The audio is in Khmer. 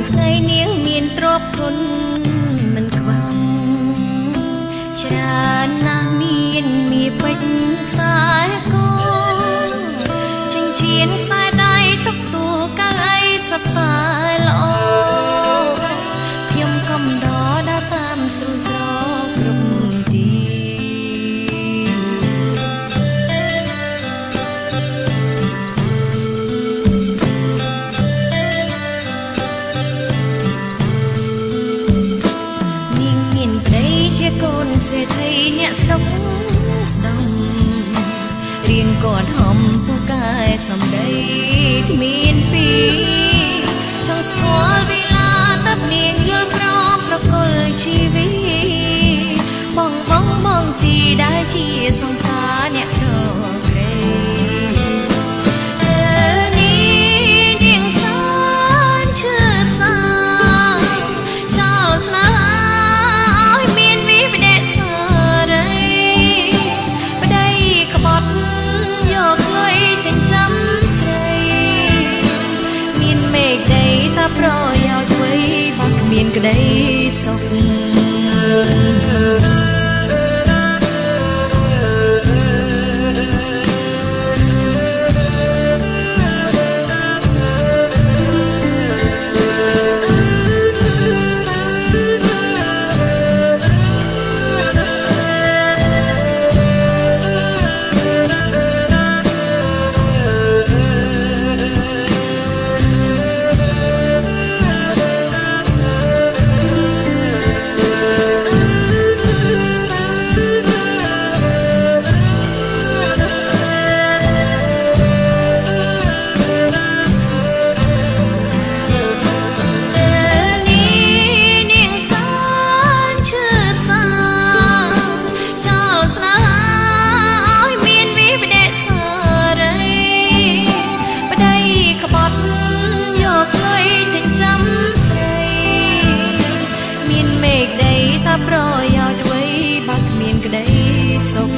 ថ្ងៃនាងមានទ្រព្យធនមិនខ្វះច្រើនណាស់មានមាពេជ្រខ្សែកចិញ្ចៀនខ្សែដៃទុកទូកៅអីសត្វតែល្អខ្ញុំកំដរដើរតាមស្រួលស្រកគ្រប់ទីជាកូនសេដ្ឋីអ្នកស្រុកស្ដំរៀងគាត់ហំពូកែសំដីគ្មានពីចង់ស្គាល់វេលាតាប់នាងយល់ព្រមប្រគល់ជីវិតបងទីដែលជាសង្សារអ្នកក្រក្រេនាងសានឈឺផ្សាចោលស្នេហ៍ប្រយោជន៍អ្វីបើគ្មានក្តីសុខប្រយោជន៍អ្វីបើគ្មានក្តីសុខ